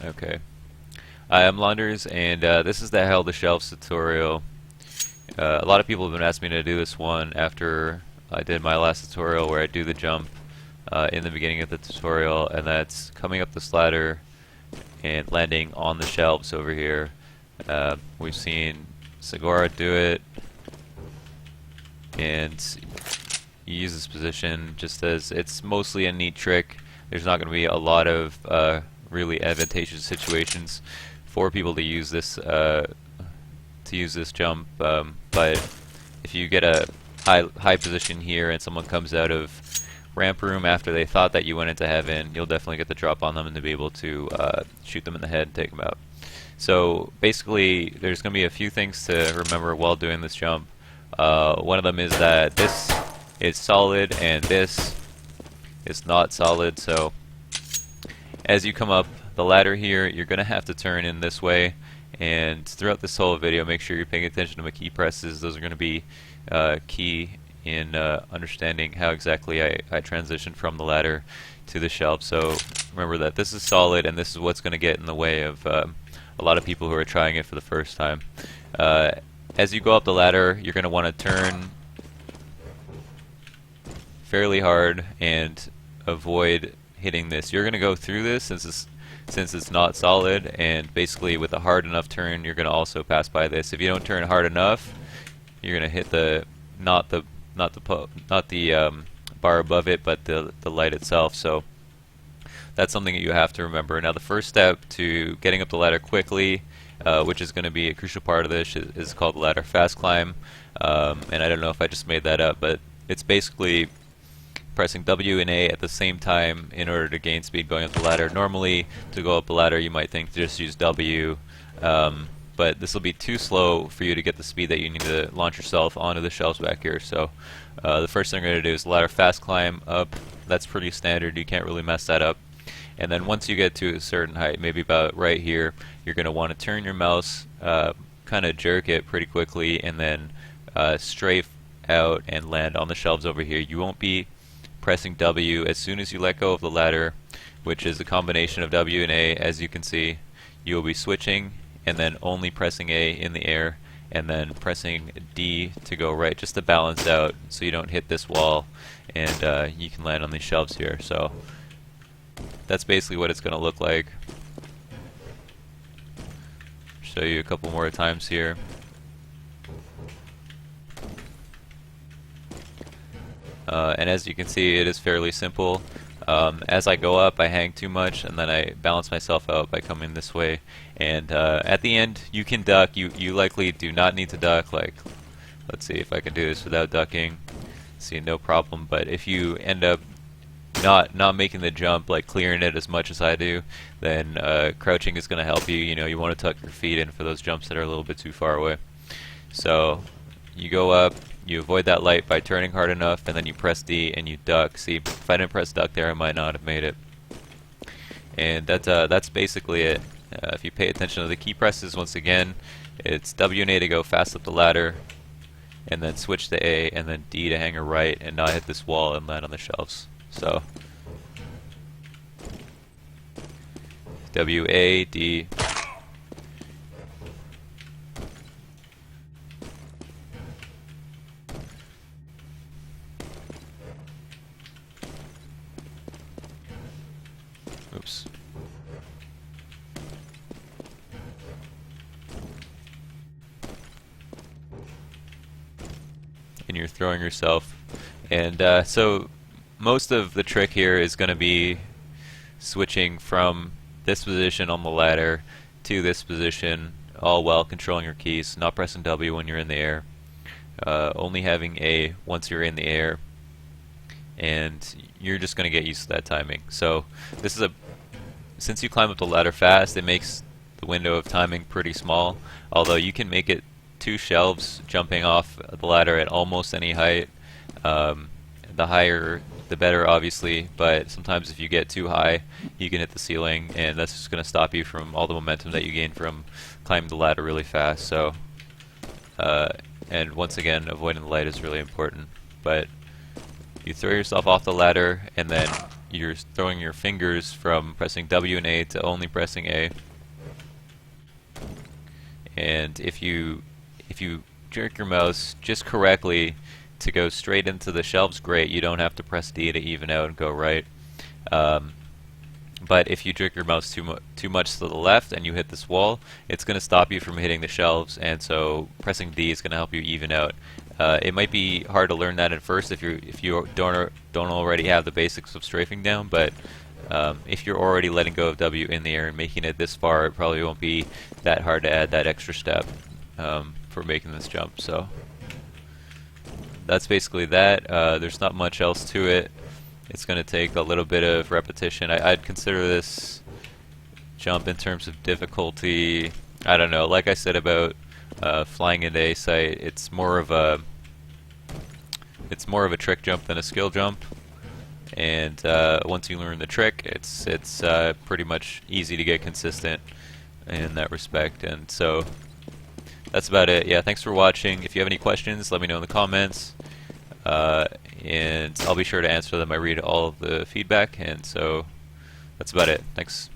Okay. Hi, I'm Launders, and this is the Hell the Shelves tutorial. A lot of people have been asking me to do this one after I did my last tutorial where I do the jump in the beginning of the tutorial, and that's coming up this ladder and landing on the shelves over here. We've seen Segura do it, and you use this position just as it's mostly a neat trick. There's not going to be a lot of really advantageous situations for people to use this jump, but if you get a high position here and someone comes out of ramp room after they thought that you went into heaven, you'll definitely get the drop on them and to be able to shoot them in the head and take them out. So basically, there's going to be a few things to remember while doing this jump. One of them is that this is solid and this is not solid. So as you come up the ladder here, you're going to have to turn in this way. And throughout this whole video, make sure you're paying attention to my key presses. Those are going to be key in understanding how exactly I transition from the ladder to the shelf. So remember that this is solid, and this is what's going to get in the way of a lot of people who are trying it for the first time. As you go up the ladder, you're going to want to turn fairly hard and avoid hitting this. You're going to go through this since it's not solid, and basically with a hard enough turn, you're going to also pass by this. If you don't turn hard enough, you're going to hit the not the bar above it, but the light itself. So that's something that you have to remember. Now, the first step to getting up the ladder quickly, which is going to be a crucial part of this, is called the ladder fast climb. And I don't know if I just made that up, but it's basically pressing W and A at the same time in order to gain speed going up the ladder. Normally, to go up the ladder, you might think to just use W, but this will be too slow for you to get the speed that you need to launch yourself onto the shelves back here. So the first thing I'm going to do is ladder fast climb up. That's pretty standard. You can't really mess that up. And then once you get to a certain height, maybe about right here, you're going to want to turn your mouse, kind of jerk it pretty quickly, and then strafe out and land on the shelves over here. You won't be pressing W as soon as you let go of the ladder, which is a combination of W and A. As you can see, you will be switching and then only pressing A in the air and then pressing D to go right, just to balance out so you don't hit this wall, and you can land on these shelves here. So that's basically what it's going to look like. Show you a couple more times here. And as you can see, it is fairly simple. As I go up, I hang too much, and then I balance myself out by coming this way. And at the end, you can duck. You likely do not need to duck. Like, let's see if I can do this without ducking. See, no problem. But if you end up not making the jump, like clearing it as much as I do, then crouching is going to help you. You know, you want to tuck your feet in for those jumps that are a little bit too far away. So you go up, you avoid that light by turning hard enough, and then you press D and you duck. See, if I didn't press duck there, I might not have made it. And that's basically it. If you pay attention to the key presses, once again, it's W and A to go fast up the ladder, and then switch to A, and then D to hang a right and not hit this wall and land on the shelves. So W, A, D. Oops. And you're throwing yourself. And so most of the trick here is going to be switching from this position on the ladder to this position, all while controlling your keys, not pressing W when you're in the air, only having A once you're in the air, and you're just going to get used to that timing. So this is since you climb up the ladder fast, it makes the window of timing pretty small, although you can make it 2 shelves jumping off the ladder at almost any height. The higher the better, obviously, but sometimes if you get too high, you can hit the ceiling, and that's just going to stop you from all the momentum that you gain from climbing the ladder really fast. So and once again, avoiding the light is really important. But you throw yourself off the ladder, and then you're throwing your fingers from pressing W and A to only pressing A. And if you jerk your mouse just correctly to go straight into the shelves, great. You don't have to press D to even out and go right. But if you jerk your mouse too much to the left and you hit this wall, it's going to stop you from hitting the shelves, and so pressing D is going to help you even out. It might be hard to learn that at first if you don't already have the basics of strafing down, but if you're already letting go of W in the air and making it this far, it probably won't be that hard to add that extra step for making this jump. So that's basically that. There's not much else to it. It's going to take a little bit of repetition. I'd consider this jump in terms of difficulty, I don't know, like I said about flying into a site, it's more of a trick jump than a skill jump. And once you learn the trick, it's pretty much easy to get consistent in that respect. And so that's about it. Yeah, thanks for watching. If you have any questions, let me know in the comments. And I'll be sure to answer them. I read all of the feedback, and so that's about it. Thanks.